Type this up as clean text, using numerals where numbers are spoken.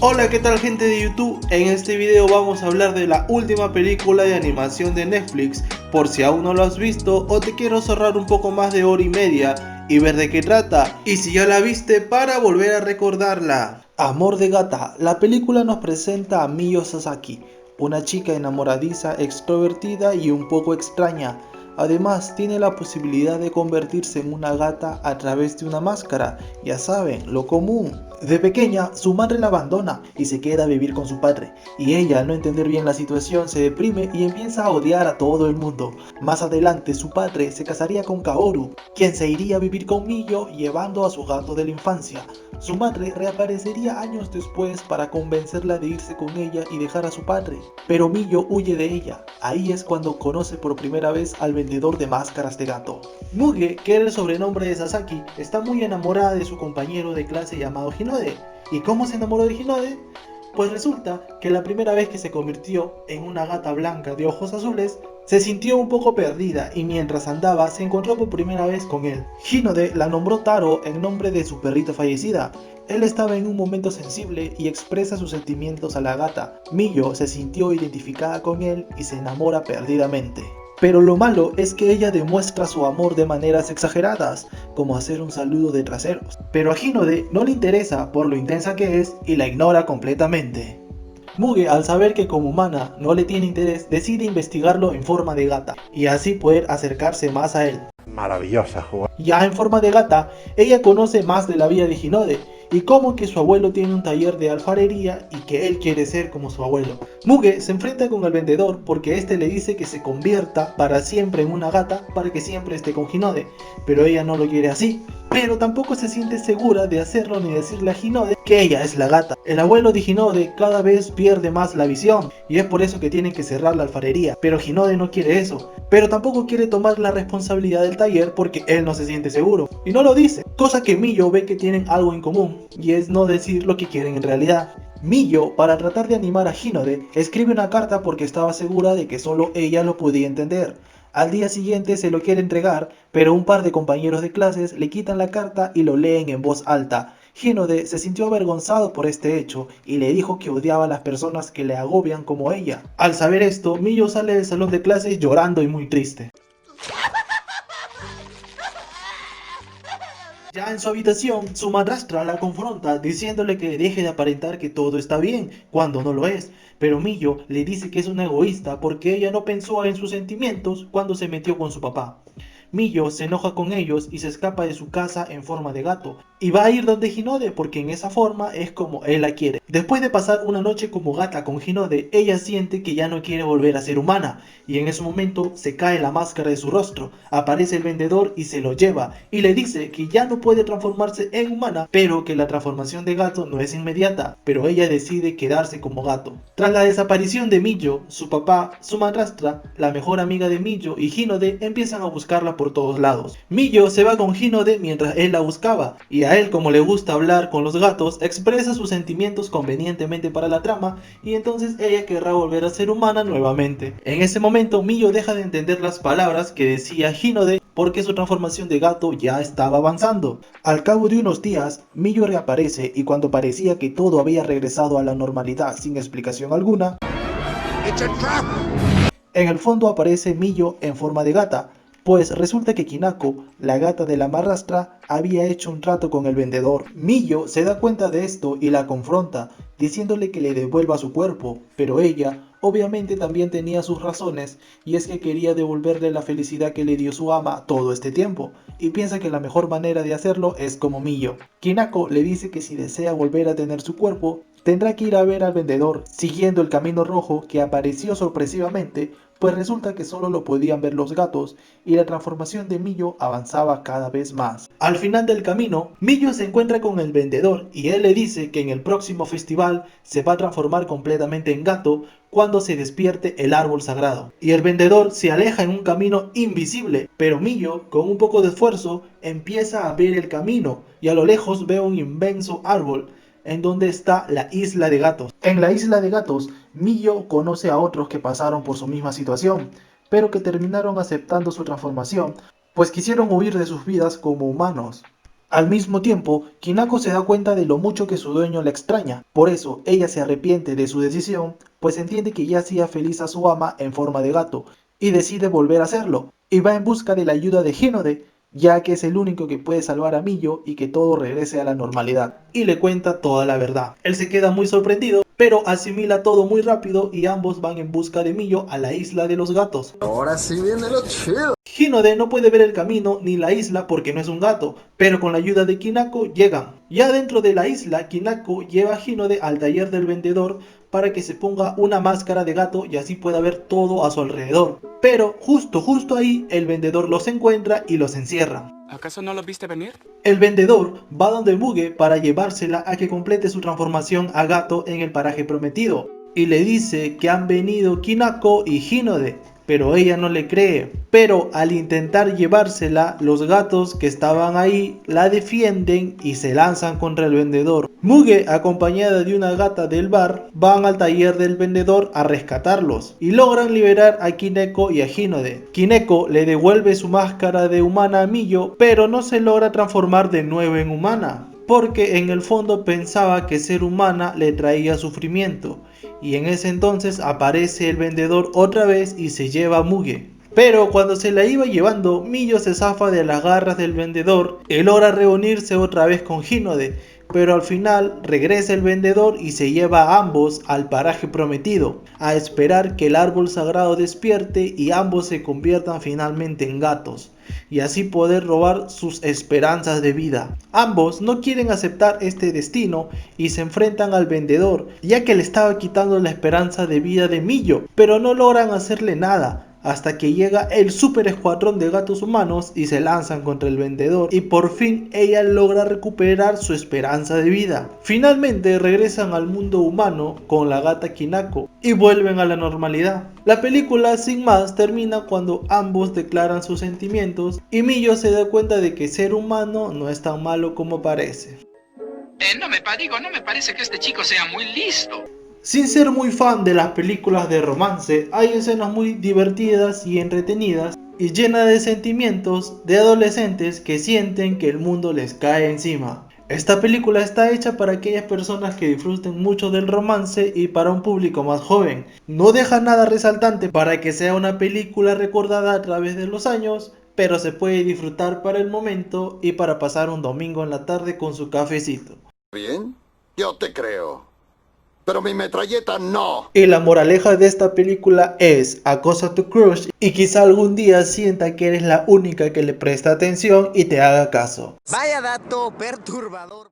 Hola, ¿qué tal gente de YouTube? En este video vamos a hablar de la última película de animación de Netflix, por si aún no lo has visto o te quiero ahorrar un poco más de hora y media y ver de qué trata, y si ya la viste para volver a recordarla. Amor de Gata, la película nos presenta a Miyo Sasaki, una chica enamoradiza, extrovertida y un poco extraña. Además, tiene la posibilidad de convertirse en una gata a través de una máscara, ya saben, lo común. De pequeña, su madre la abandona y se queda a vivir con su padre, y ella al no entender bien la situación se deprime y empieza a odiar a todo el mundo. Más adelante, su padre se casaría con Kaoru, quien se iría a vivir con Miyo llevando a su gato de la infancia. Su madre reaparecería años después para convencerla de irse con ella y dejar a su padre, pero Miyo huye de ella. Ahí es cuando conoce por primera vez al vendedor de máscaras de gato. Muge, que era el sobrenombre de Sasaki, está muy enamorada de su compañero de clase llamado Hinode. ¿Y cómo se enamoró de Hinode? Pues resulta que la primera vez que se convirtió en una gata blanca de ojos azules, se sintió un poco perdida y mientras andaba se encontró por primera vez con él. Hinode la nombró Taro en nombre de su perrita fallecida. Él estaba en un momento sensible y expresa sus sentimientos a la gata. Miyo se sintió identificada con él y se enamora perdidamente. Pero lo malo es que ella demuestra su amor de maneras exageradas, como hacer un saludo de traseros. Pero a Hinode no le interesa por lo intensa que es y la ignora completamente. Muge, al saber que como humana no le tiene interés, decide investigarlo en forma de gata y así poder acercarse más a él. Maravillosa jugada. Ya en forma de gata, ella conoce más de la vida de Hinode y cómo que su abuelo tiene un taller de alfarería y que él quiere ser como su abuelo. Muge se enfrenta con el vendedor porque este le dice que se convierta para siempre en una gata para que siempre esté con Hinode, pero ella no lo quiere así. Pero tampoco se siente segura de hacerlo ni decirle a Hinode que ella es la gata. El abuelo de Hinode cada vez pierde más la visión y es por eso que tienen que cerrar la alfarería, pero Hinode no quiere eso. Pero tampoco quiere tomar la responsabilidad del taller porque él no se siente seguro y no lo dice, cosa que Miyo ve que tienen algo en común y es no decir lo que quieren en realidad. Miyo, para tratar de animar a Hinode, escribe una carta porque estaba segura de que solo ella lo podía entender. Al día siguiente se lo quiere entregar, pero un par de compañeros de clases le quitan la carta y lo leen en voz alta. Hinode se sintió avergonzado por este hecho y le dijo que odiaba a las personas que le agobian como ella. Al saber esto, Miyo sale del salón de clases llorando y muy triste. Ya en su habitación, su madrastra la confronta diciéndole que deje de aparentar que todo está bien, cuando no lo es, pero Miyo le dice que es una egoísta porque ella no pensó en sus sentimientos cuando se metió con su papá. Miyo se enoja con ellos y se escapa de su casa en forma de gato, y va a ir donde Hinode porque en esa forma es como él la quiere. Después de pasar una noche como gata con Hinode, ella siente que ya no quiere volver a ser humana, y en ese momento se cae la máscara de su rostro, aparece el vendedor y se lo lleva, y le dice que ya no puede transformarse en humana, pero que la transformación de gato no es inmediata, pero ella decide quedarse como gato. Tras la desaparición de Miyo, su papá, su madrastra, la mejor amiga de Miyo y Hinode empiezan a buscarla por todos lados. Miyo se va con Hinode mientras él la buscaba, y a él, como le gusta hablar con los gatos, expresa sus sentimientos convenientemente para la trama, y entonces ella querrá volver a ser humana nuevamente. En ese momento Miyo deja de entender las palabras que decía Hinode porque su transformación de gato ya estaba avanzando. Al cabo de unos días, Miyo reaparece y cuando parecía que todo había regresado a la normalidad sin explicación alguna, en el fondo aparece Miyo en forma de gata, pues resulta que Kinako, la gata de la madrastra, había hecho un trato con el vendedor. Miyo se da cuenta de esto y la confronta, diciéndole que le devuelva su cuerpo, pero ella obviamente también tenía sus razones, y es que quería devolverle la felicidad que le dio su ama todo este tiempo, y piensa que la mejor manera de hacerlo es como Miyo. Kinako le dice que si desea volver a tener su cuerpo, tendrá que ir a ver al vendedor, siguiendo el camino rojo que apareció sorpresivamente, pues resulta que solo lo podían ver los gatos y la transformación de Miyo avanzaba cada vez más. Al final del camino, Miyo se encuentra con el vendedor y él le dice que en el próximo festival se va a transformar completamente en gato cuando se despierte el árbol sagrado. Y el vendedor se aleja en un camino invisible, pero Miyo, con un poco de esfuerzo, empieza a ver el camino y a lo lejos ve un inmenso árbol en donde está la isla de gatos. En la isla de gatos, Miyo conoce a otros que pasaron por su misma situación, pero que terminaron aceptando su transformación, pues quisieron huir de sus vidas como humanos. Al mismo tiempo, Kinako se da cuenta de lo mucho que su dueño la extraña. Por eso, ella se arrepiente de su decisión, pues entiende que ya hacía feliz a su ama en forma de gato, y decide volver a hacerlo, y va en busca de la ayuda de Hinode, ya que es el único que puede salvar a Millo y que todo regrese a la normalidad. Y le cuenta toda la verdad. Él se queda muy sorprendido, pero asimila todo muy rápido y ambos van en busca de Millo a la isla de los gatos. Ahora sí viene lo chido. Hinode no puede ver el camino ni la isla porque no es un gato, pero con la ayuda de Kinako llegan. Ya dentro de la isla, Kinako lleva a Hinode al taller del vendedor para que se ponga una máscara de gato y así pueda ver todo a su alrededor. Pero justo ahí el vendedor los encuentra y los encierra. ¿Acaso no lo viste venir? El vendedor va donde Muge para llevársela a que complete su transformación a gato en el paraje prometido y le dice que han venido Kinako y Hinode, pero ella no le cree. Pero al intentar llevársela, los gatos que estaban ahí la defienden y se lanzan contra el vendedor. Muge, acompañada de una gata del bar, van al taller del vendedor a rescatarlos y logran liberar a Kineko y a Hinode. Kineko le devuelve su máscara de humana a Millo, pero no se logra transformar de nuevo en humana, porque en el fondo pensaba que ser humana le traía sufrimiento, y en ese entonces aparece el vendedor otra vez y se lleva a Muge. Pero cuando se la iba llevando, Millo se zafa de las garras del vendedor y logra reunirse otra vez con Hinode, pero al final regresa el vendedor y se lleva a ambos al paraje prometido, a esperar que el árbol sagrado despierte y ambos se conviertan finalmente en gatos, y así poder robar sus esperanzas de vida. Ambos no quieren aceptar este destino y se enfrentan al vendedor, ya que le estaba quitando la esperanza de vida de Millo, pero no logran hacerle nada, hasta que llega el super escuadrón de gatos humanos y se lanzan contra el vendedor y por fin ella logra recuperar su esperanza de vida. Finalmente regresan al mundo humano con la gata Kinako y vuelven a la normalidad. La película sin más termina cuando ambos declaran sus sentimientos y Millo se da cuenta de que ser humano no es tan malo como parece. No me parece que este chico sea muy listo. Sin ser muy fan de las películas de romance, hay escenas muy divertidas y entretenidas y llenas de sentimientos de adolescentes que sienten que el mundo les cae encima. Esta película está hecha para aquellas personas que disfruten mucho del romance y para un público más joven. No deja nada resaltante para que sea una película recordada a través de los años, pero se puede disfrutar para el momento y para pasar un domingo en la tarde con su cafecito. Bien, yo te creo. Pero mi metralleta no. Y la moraleja de esta película es: acosa a tu crush y quizá algún día sienta que eres la única que le presta atención y te haga caso. Vaya dato perturbador.